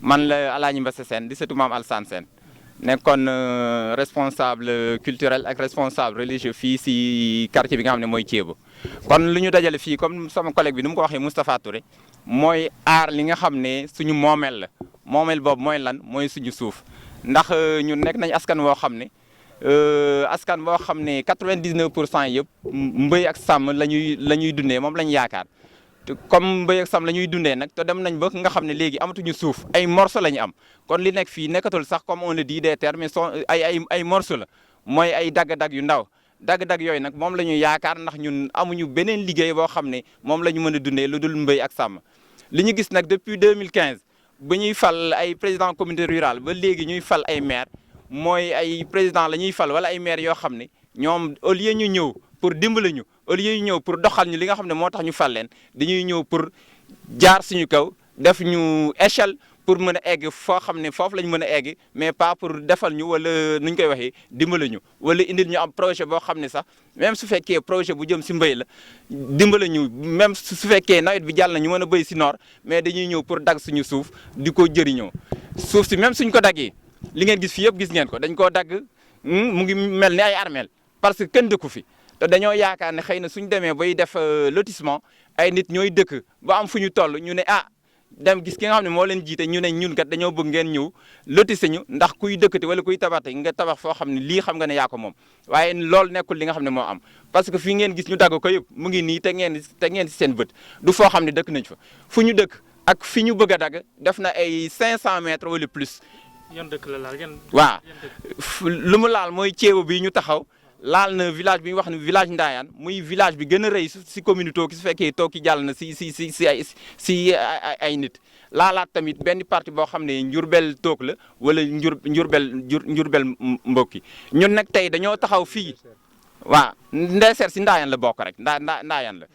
man la Alaaji Mbassé Sène di sëtu Maam Alassane Sène nekkoon responsable culturel ak responsable religieux fii si quartier bi nga xam ne mooy Thiéba kon lu ñu dajale fii comme sama collègue bi ni mu ko waxee Moustapha Touré mooy aar li nga xam ne suñu moomeel la moomeel boobu mooy lan mooy suñu suuf ndax ñun nekk nañ askan woo xam ne 99% yëpp mbéy ak sàmm la ñuy dundee moom la ñu yaakaar te comme mbéy ak sàmm la ñuy dundee nag te dem nañ ba nga xam ne léegi amatuñu suuf ay morceaux la ñu am kon li nekk fii nekkatul sax comme on le dit des terres mais sont ay morceaux la mooy ay dagg-dagg yu ndaw dagg-dagg yooyu nag moom la ñu yaakaar ndax ñun amuñu beneen liggéey boo xam ne moom la ñu mën a dundee lu dul mbéy ak sàmm li ñu gis nag depuis 2015 ba ñuy fal ay président communauté rurale ba léegi ñuy fal ay maire mooy ay président la ñuy fal wala ay maire yoo xam ne ñoom au lieu ñu ñëw pour dimbali ñu au lieu ñu ñëw pour doxal ñu li nga xam ne moo tax ñu fal leen dañuy ñëw pour jaar suñu kaw def ñu échelle pour mën a egg foo xam ne foofu la ñu mën a egg mais pas pour defal ñu wala nu ñu koy waxee dimbali ñu wala indil ñu am projet boo xam ne sax même su fekkee projet bu jëm si mbéy la dimbali ñu même su fekkee nawet bi jàll na ñu mën a béy si noor mais dañuy ñëw pour dagg suñu suuf di ko jëriñoo suuf si même suñ ko daggee li ngeen gis fii yëpp gis ngeen ko dañ koo dagg mu ngi mel ni ay armeel parce que kenn dëkku fi te dañoo yaakaar ne xëy na suñ demee bay def lotissement ay nit ñooy dëkk ba am fu ñu toll ñu ne dem gis ki nga xam ne moo leen jiite ñu ne ñun kat dañoo bëgg ngeen ñëw lotissé ñu ndax kuy dëkkate wala kuy tabaxte nga tabax foo xam ne lii xam nga ne yaa ko moom waaye loolu nekkul li nga xam ne moo am parce que fii ngeen gis ñu dagg ko yëpp mu ngi nii te ngeen si seen bët du foo xam ne dëkk nañ fa fu ñu dëkk ak fi ñu bëgg a dagg def na ay 500 mètres wala plus. yan dëkk la laal waaw lu mu laal mooy Thiéba bii ñu taxaw laal na village bi ñu wax ne village Ndayane muy village bi gën a rëy si commune Tooki su fekkee Tooki jàll na si ay nit laalaat tamit benn partie boo xam ne Njurbel Took la wala Njurbel Mbokki ñun nag tey dañoo taxaw fii waaw Ndeeseer si Ndayane la bokk rek Ndayane la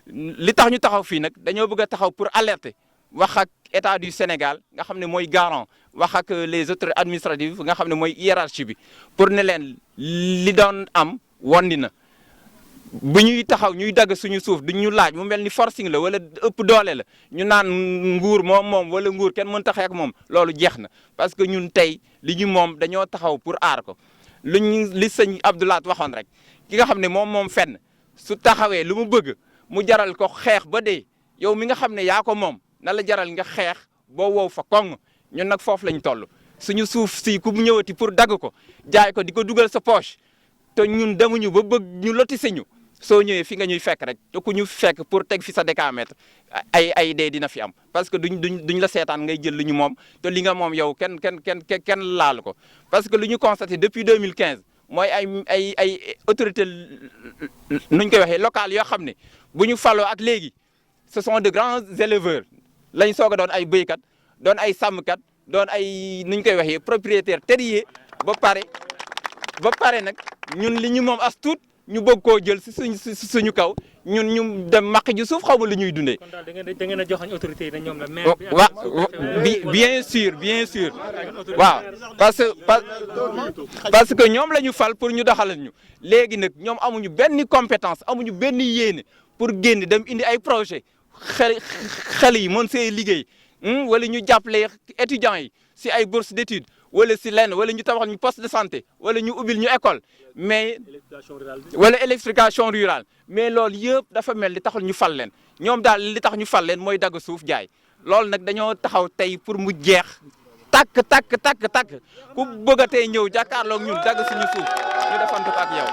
li tax ñu taxaw fii nag dañoo bëgg a taxaw pour alerter wax ak état du Sénégal nga xam ne mooy garant wax ak les autorités administratives nga xam ne mooy hiérarchie bi pour ne leen li doon am wondi na bu ñuy taxaw ñuy dagg suñu suuf duñ ñu laaj mu mel ni forcing la wala ëpp doole la ñu naan nguur moom wala nguur kenn mën taxee ak moom loolu jeex na parce que ñun tey li ñu moom dañoo taxaw pour aar ko li sëñ Abdoulaat waxoon rek ki nga xam ne moom fenn su taxawee lu mu bëgg mu jaral ko xeex ba dee yow mi nga xam ne yaa ko moom na la jaral nga xeex boo wow fa koŋ ñun nag foofu lañ toll suñu suuf si ku ñëwati pour dagg ko jaay ko di ko dugal sa poche te ñun demuñu ba bëgg ñu lotissé ñu soo ñëwee fi nga ñuy fekk rek te ku ñu fekk pour teg fi sa décamètre ay dee dina fi am parce que duñ la seetaan ngay jël lu ñu moom te li nga moom yow kenn laal ko parce que lu ñu constaté depuis 2015 mooy ay autorité nuñ koy waxee locales yoo xam ne bu ñu faloo ak léegi ce sont de grands éleveurs lañ soog a doon ay béykat doon ay sàmmkat doon ay nuñ koy waxee propriétaire terrier ba pare nag ñun li ñu moom as tuut ñu bëgg koo jël si suñu kaw ñun ñu dem maq ji suuf xaw ma lu ñuy dundee. kon daal da ngeen a joxoñ autorité yi ne ñoom la maire bi bien sûr waaw parce que ñoom la ñu fal pour ñu doxalal ñu léegi nag ñoom amuñu benn compétence amuñu benn yéene pour génn dem indi ay projet xel yi mën see liggéey wala ñu jàppale étudiants yi si ay bourses d'études wala si lenn wala ñu tabaxal ñu poste de santé wala ñu ubbil ñu école mais wala électrification rurale mais loolu yëpp dafa mel ni taxul ñu fal leen ñoom daal li tax ñu fal leen mooy dagg suuf jaay loolu nag dañoo taxaw tey pour mu jeex takk ku bëgg a tey ñëw jàkkaarloog ñun dagg suñu suuf ñu defantu ko ak yow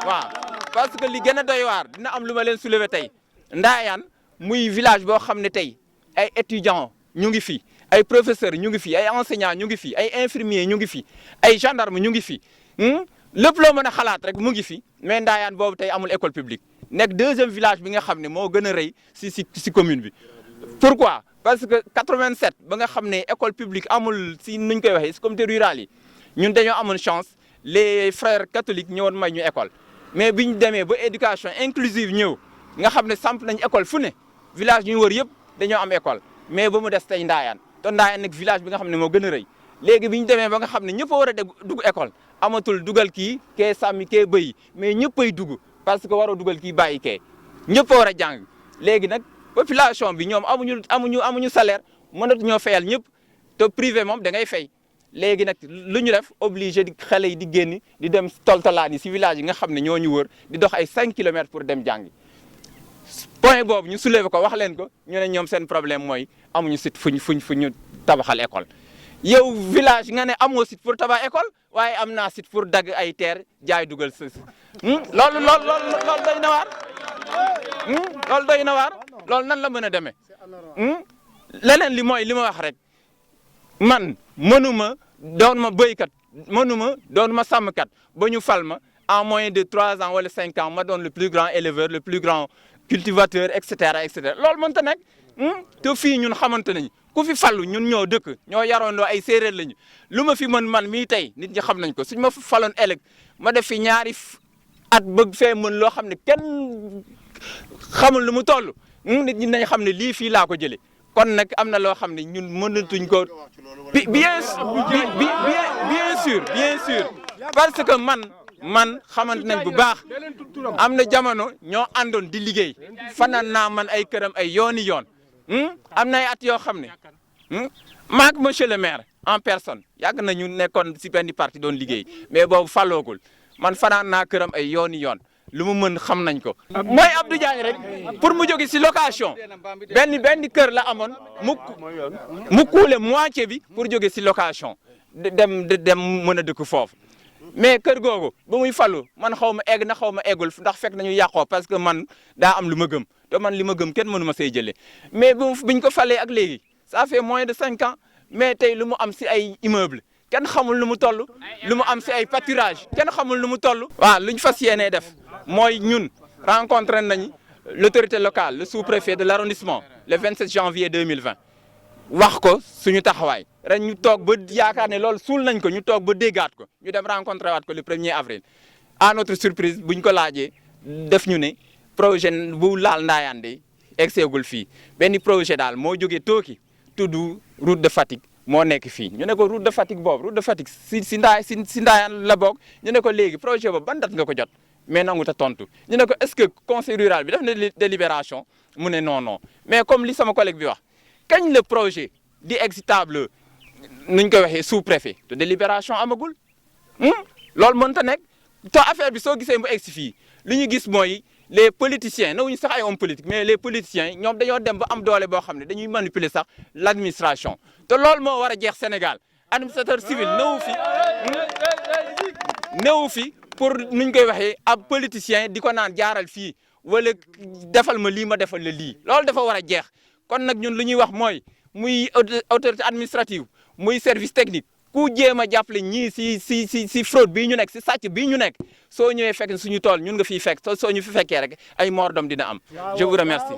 waaw parce que li gën a doy waar dina am lu ma leen soulever tey Ndayane muy village boo xam ne tey ay étudiants ñu ngi fi ay professeurs ñu ngi fi ay enseignants ñu ngi fi ay infirmiers ñu ngi fi ay gendarmes ñu ngi fi lépp loo mën a xalaat rek mu ngi fi mais Ndayane boobu tey amul école publique nekk deuxième village bi nga xam ne moo gën a rëy si commune bi. pourquoi parce que 87 ba nga xam ne école publique amul si nuñ koy waxee si communauté rurale yi ñun dañoo amoon chance les frères catholiques ñëwoon may ñu école mais bi ñu demee ba éducation inclusive ñëw nga xam ne samp nañ école fu ne village ñu wër yëpp dañoo am école mais ba mu des tey Ndayane te Ndayane nag village bi nga xam ne moo gën a rëy léegi bi ñu demee ba nga xam ne ñëpp a war a dugg école amatul dugal kii kee sàmmi kee bëyi mais ñëppay dugg parce que waroo dugal kii bàyyi kee ñëpp a war a jàng léegi nag population bi ñoom amuñu salaire mënatuñoo fayal ñëpp te privé moom da ngay fay léegi nag lu ñu def obligé di xale yi di génn di dem toltalaan yi si village yi nga xam ne ñoo ñu wër di dox ay 5 kilomètres pour dem jàngi point boobu ñu soulevé ko wax leen ko ñu ne ñoom seen problème mooy amuñu site fu ñu tabaxal école yow village nga ne amoo site pour tabax école waaye am naa site pour dagg ay terre jaay dugal sa loolu doy na waar loolu doy na waar loolu nan la mën a demee leneen li mooy li ma wax rek man mënuma doon ma béykat mënuma doon ma sàmmkat ba ñu fal ma en moins de 3 ans wala 5 ans ma doon le plus grand éleveur le plus grand cultivateur et cetera et cetera loolu mënta nekk te fii ñun xamante nañu ku fi fallu ñun ñoo dëkk ñoo yaroondoo ay séeréer lañu lu ma fi mën man mii tey nit ñi xam nañ ko suñ ma fa faloon ëllëg ma def fi ñaari at bëgg fee mën loo xam ne kenn xamul lu mu toll nit ñi nañ xam ne lii fii laa ko jëlee kon nag am na loo xam ne ñun mënatuñ ko bien sûr parce que man xamante nañ bu baax am na jamono ñoo àndoon di liggéey fanaan naa man ay këram ay yooni yoon am na ay at yoo xam ne maak monsieur le maire en personne yàgg na ñu nekkoon si benn parti doon liggéey mais boobu falloogul man fanaan naa këram ay yooni yoon lu mu mën xam nañ ko. mooy Abdou Diagne rek pour mu jóge si location benn kër la amoon mu kuule moitié bi pour jóge si location dem mën a dëkk foofu. mais kër googu ba muy fallu man xaw ma egg na xaw ma eggul ndax fekk nañu yàqoo parce que man daa am lu ma gëm te man li ma gëm kenn mënu ma see jëlee mais biñ ko falee ak léegi ça fait moins de 5 ans mais tey lu mu am si ay immeuble kenn xamul lu mu toll lu mu am si ay pâturage kenn xamul lu mu toll. waaw lu ñu fas yéenee def mooy ñun rencontré nañu l'autorité locale le sous-préfet de l'arrondissement le 27 janvier 2020 wax ko suñu taxawaay. ren ñu toog ba yaakaar ne loolu suul nañ ko ñu toog ba déggaat ko ñu dem rencontré waat ko le 1er avril à notre surprise buñ ko laajee def ñu ne projet bu laal Ndayane de egseegul fii benn projet daal moo jógee Tooki tudd route de Fatick moo nekk fii ñu ne ko route de Fatick boobu route de Fatick si Ndayane la bokk ñu ne ko léegi projet boobu ban date nga ko jot mais nangu ta tontu ñu ne ko est-ce que conseil rural bi def na délibération mu ne non mais comme li sama collègue bi wax kañ le projet di excitable nuñ koy waxee sous-préfet te délibération amagul loolu mënta nekk te affaire bi soo gisee mu egsi fii li ñu gis mooy les politiciens nawuñu sax ay hommes politiques mais les politiciens ñoom dañoo dem ba am doole boo xam ne dañuy manipuler sax l'administration te loolu moo war a jeex Sénégal administrateur civil néew fi pour nuñ koy waxee ab politicien di ko naan jaaral fii wala defal ma lii ma defal la lii loolu dafa war a jeex kon nag ñun lu ñuy wax mooy muy autorité administrative muy service technique ku jéem a jàppale ñii si fraude bii ñu nekk si sàcc bii ñu nekk soo ñëwee fekk suñu tool ñun nga fiy fekk soo ñu fi fekkee rek ay mordom dina am je vous remercie